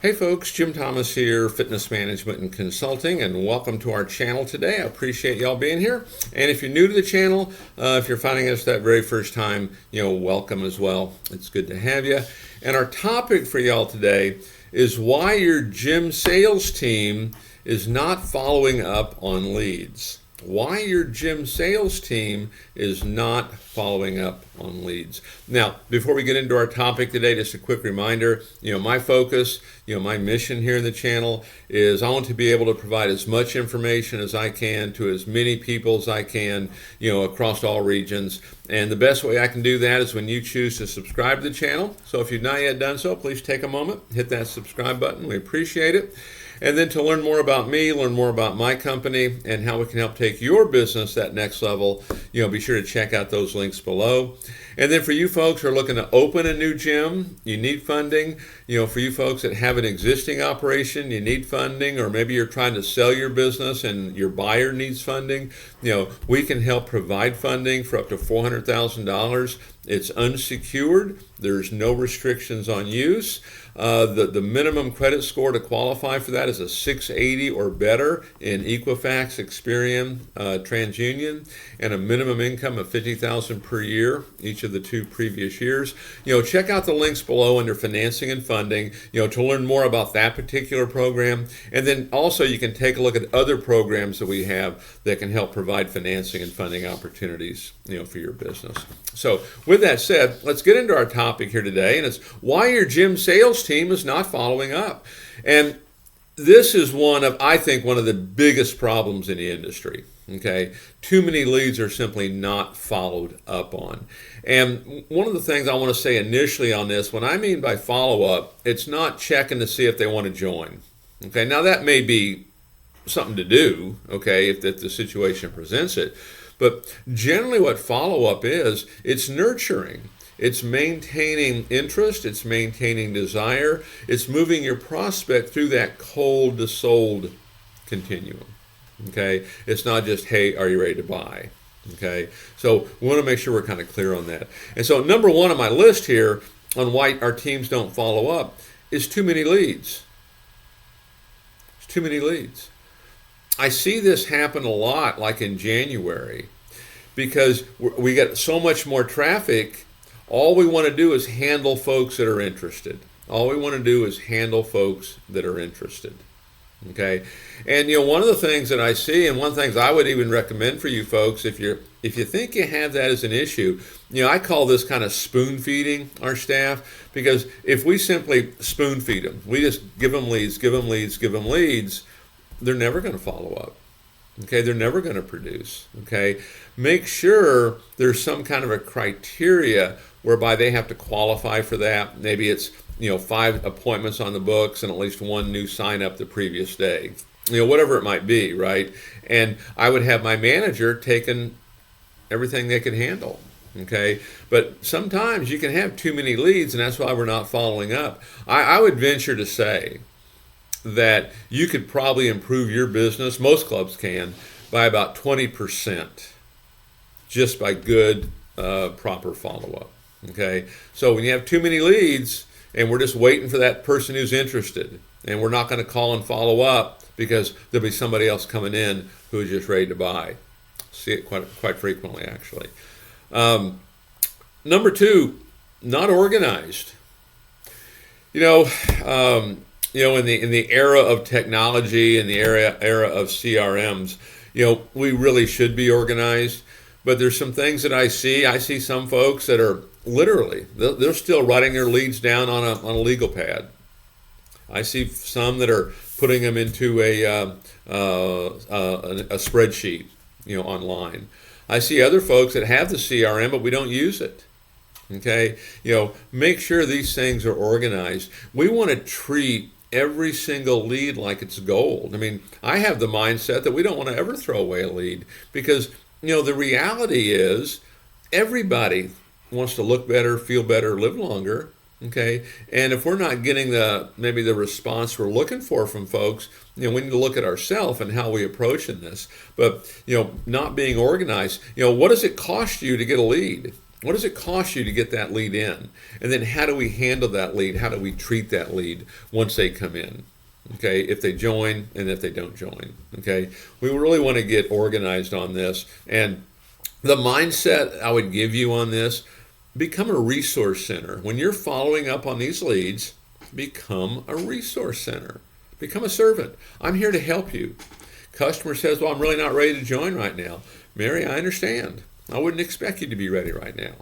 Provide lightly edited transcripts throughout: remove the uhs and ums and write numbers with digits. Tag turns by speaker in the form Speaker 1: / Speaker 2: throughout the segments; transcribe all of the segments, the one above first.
Speaker 1: Hey folks, Jim Thomas here, Fitness Management and Consulting, and welcome to our channel today. I appreciate y'all being here. And if you're new to the channel, if you're finding us that very first time, welcome as well. It's good to have you. And our topic for y'all today is why your gym sales team is not following up on leads. Why your gym sales team is not following up on leads. Now, before we get into our topic today, just a quick reminder, my focus, my mission here in the channel is I want to be able to provide as much information as I can to as many people as I can, across all regions. And the best way I can do that is when you choose to subscribe to the channel. So if you've not yet done so, please take a moment, hit that subscribe button. We appreciate it. And then to learn more about me, learn more about my company, and how we can help take your business that next level, be sure to check out those links below. And then for you folks who are looking to open a new gym, you need funding. For you folks that have an existing operation, you need funding, or maybe you're trying to sell your business and your buyer needs funding, we can help provide funding for up to $400,000. It's unsecured. There's no restrictions on use. The minimum credit score to qualify for that is a 680 or better in Equifax, Experian, TransUnion, and a minimum income of $50,000 per year each of the 2 previous years. Check out the links below under financing and funding, to learn more about that particular program. And then also you can take a look at other programs that we have that can help provide financing and funding opportunities, for your business. So with that said, let's get into our topic here today, and it's why your gym sales team is not following up. And this is I think one of the biggest problems in the industry. Okay, too many leads are simply not followed up on. And one of the things I want to say initially on this, when I mean by follow up, it's not checking to see if they want to join. Okay, now that may be something to do, okay, if the situation presents it. But generally what follow-up is, it's nurturing. It's maintaining interest. It's maintaining desire. It's moving your prospect through that cold to sold continuum. Okay? It's not just, hey, are you ready to buy? Okay? So we want to make sure we're kind of clear on that. And so number one on my list here on why our teams don't follow up is too many leads. It's too many leads. I see this happen a lot, like in January, because we get so much more traffic. All we want to do is handle folks that are interested. All we want to do is handle folks that are interested. Okay, and one of the things that I see, and one of the things I would even recommend for you folks, if you think you have that as an issue, I call this kind of spoon feeding our staff, because if we simply spoon feed them, we just give them leads, they're never going to follow up. Okay, they're never going to produce. Okay, make sure there's some kind of a criteria whereby they have to qualify for that. Maybe it's 5 appointments on the books and at least 1 new sign up the previous day. Whatever it might be, right? And I would have my manager taking everything they could handle. Okay, but sometimes you can have too many leads, and that's why we're not following up. I would venture to say that you could probably improve your business, most clubs can, by about 20% just by good, proper follow-up. Okay, so when you have too many leads and we're just waiting for that person who's interested, and we're not going to call and follow up because there'll be somebody else coming in who is just ready to buy. See it quite frequently, actually. Number 2, not organized. In the era of technology, in the era of CRMs, we really should be organized. But there's some things that I see. I see some folks that are literally, they're still writing their leads down on a legal pad. I see some that are putting them into a spreadsheet, online. I see other folks that have the CRM, but we don't use it. Okay, make sure these things are organized. We want to treat every single lead like it's gold. I mean, I have the mindset that we don't want to ever throw away a lead, because the reality is everybody wants to look better, feel better, live longer. Okay, and if we're not getting maybe the response we're looking for from folks, we need to look at ourselves and how we approach in this. But not being organized. What does it cost you to get a lead? What does it cost you to get that lead in? And then how do we handle that lead? How do we treat that lead once they come in? Okay, if they join and if they don't join. Okay, we really want to get organized on this. And the mindset I would give you on this, become a resource center. When you're following up on these leads, become a resource center. Become a servant. I'm here to help you. Customer says, well, I'm really not ready to join right now. Mary, I understand. I wouldn't expect you to be ready right now.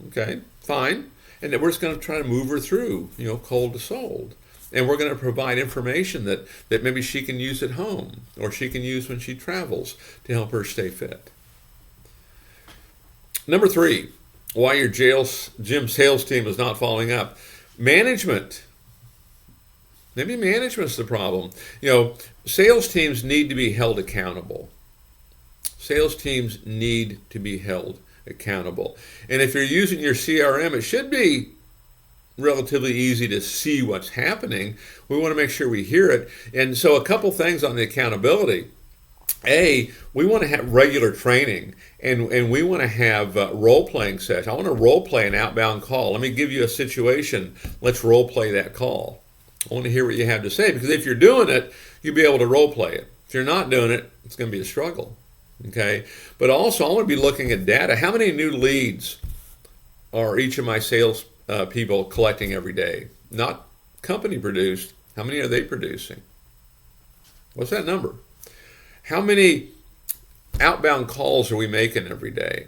Speaker 1: Okay, fine. And then we're just going to try to move her through, cold to sold. And we're going to provide information that maybe she can use at home or she can use when she travels to help her stay fit. Number 3, why your gym sales team is not following up. Management. Maybe management's the problem. Sales teams need to be held accountable. Sales teams need to be held accountable. And if you're using your CRM, it should be relatively easy to see what's happening. We want to make sure we hear it. And so a couple things on the accountability. We want to have regular training, and we want to have role-playing sessions. I want to role-play an outbound call. Let me give you a situation. Let's role-play that call. I want to hear what you have to say, because if you're doing it, you'll be able to role-play it. If you're not doing it, it's going to be a struggle. Okay, but also I want to be looking at data. How many new leads are each of my sales people collecting every day? Not company produced. How many are they producing? What's that number? How many outbound calls are we making every day?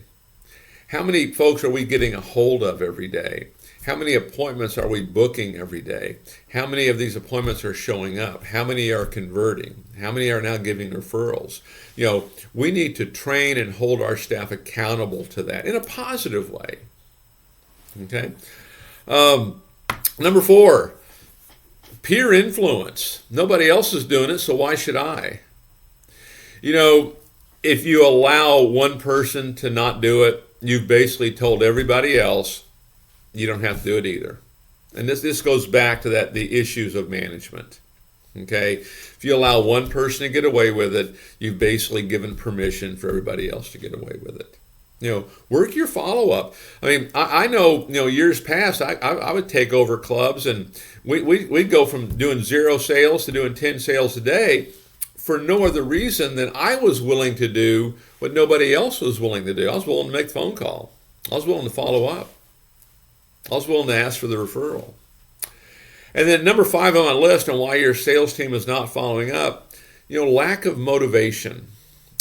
Speaker 1: How many folks are we getting a hold of every day? How many appointments are we booking every day? How many of these appointments are showing up? How many are converting? How many are now giving referrals? We need to train and hold our staff accountable to that in a positive way. Okay. Number 4, peer influence. Nobody else is doing it, so why should I? If you allow one person to not do it, you've basically told everybody else you don't have to do it either. And this goes back to the issues of management. Okay, if you allow one person to get away with it, you've basically given permission for everybody else to get away with it. Work your follow-up. I mean, I know, years past, I would take over clubs, and we'd go from doing 0 sales to doing 10 sales a day for no other reason than I was willing to do what nobody else was willing to do. I was willing to make the phone call. I was willing to follow up. I was willing to ask for the referral. And then number 5 on my list on why your sales team is not following up, lack of motivation.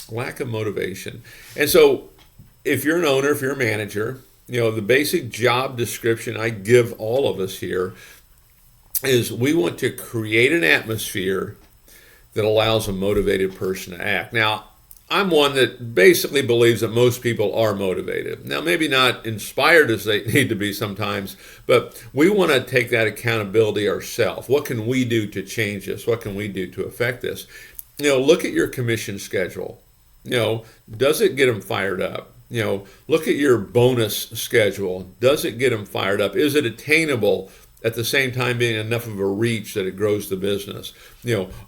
Speaker 1: Lack of motivation. And so if you're an owner, if you're a manager, the basic job description I give all of us here is we want to create an atmosphere that allows a motivated person to act. Now, I'm one that basically believes that most people are motivated. Now, maybe not inspired as they need to be sometimes, but we want to take that accountability ourselves. What can we do to change this? What can we do to affect this? Look at your commission schedule. Does it get them fired up? Look at your bonus schedule. Does it get them fired up? Is it attainable at the same time being enough of a reach that it grows the business?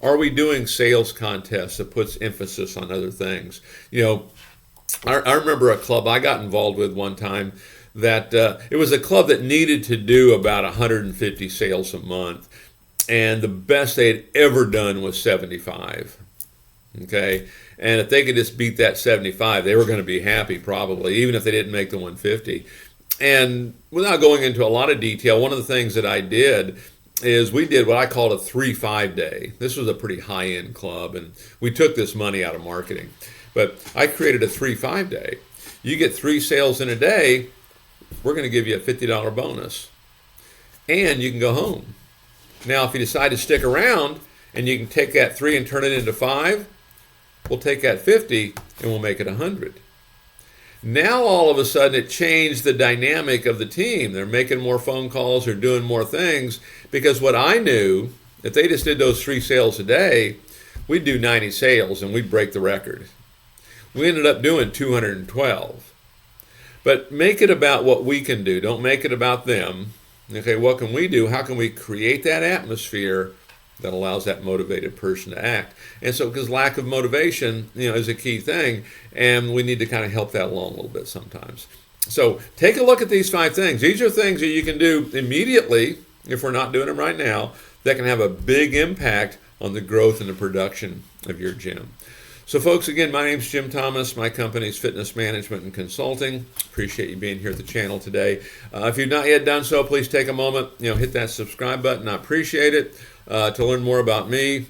Speaker 1: Are we doing sales contests that puts emphasis on other things? I remember a club I got involved with one time that it was a club that needed to do about 150 sales a month, and the best they had ever done was 75. Okay, and if they could just beat that 75, they were going to be happy probably, even if they didn't make the 150. And without going into a lot of detail, one of the things that I did is we did what I called a 3-5 day. This was a pretty high-end club, and we took this money out of marketing. But I created a 3-5 day. You get 3 sales in a day, we're going to give you a $50 bonus. And you can go home. Now, if you decide to stick around and you can take that 3 and turn it into 5, we'll take that 50 and we'll make it 100. Now, all of a sudden, it changed the dynamic of the team. They're making more phone calls, they're doing more things, because what I knew, if they just did those 3 sales a day, we'd do 90 sales and we'd break the record. We ended up doing 212. But make it about what we can do. Don't make it about them. Okay, what can we do? How can we create that atmosphere that allows that motivated person to act? And so, because lack of motivation, is a key thing, and we need to kind of help that along a little bit sometimes. So take a look at these 5 things. These are things that you can do immediately, if we're not doing them right now, that can have a big impact on the growth and the production of your gym. So folks, again, my name's Jim Thomas. My company is Fitness Management and Consulting. Appreciate you being here at the channel today. If you've not yet done so, please take a moment, hit that subscribe button. I appreciate it. To learn more about me,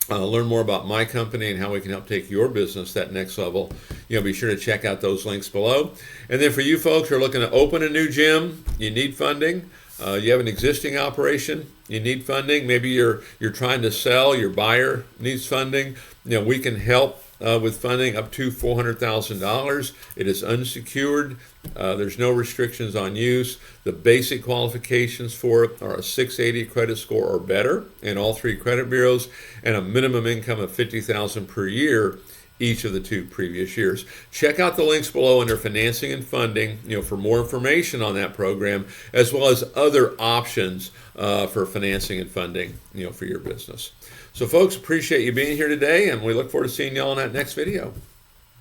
Speaker 1: learn more about my company and how we can help take your business that next level, be sure to check out those links below. And then for you folks who are looking to open a new gym, you need funding. You have an existing operation, you need funding. Maybe you're trying to sell, your buyer needs funding. We can help with funding up to $400,000. It is unsecured. There's no restrictions on use. The basic qualifications for it are a 680 credit score or better in all 3 credit bureaus and a minimum income of $50,000 per year each of the 2 previous years. Check out the links below under financing and funding, for more information on that program, as well as other options for financing and funding, for your business. So folks, appreciate you being here today, and we look forward to seeing y'all in that next video.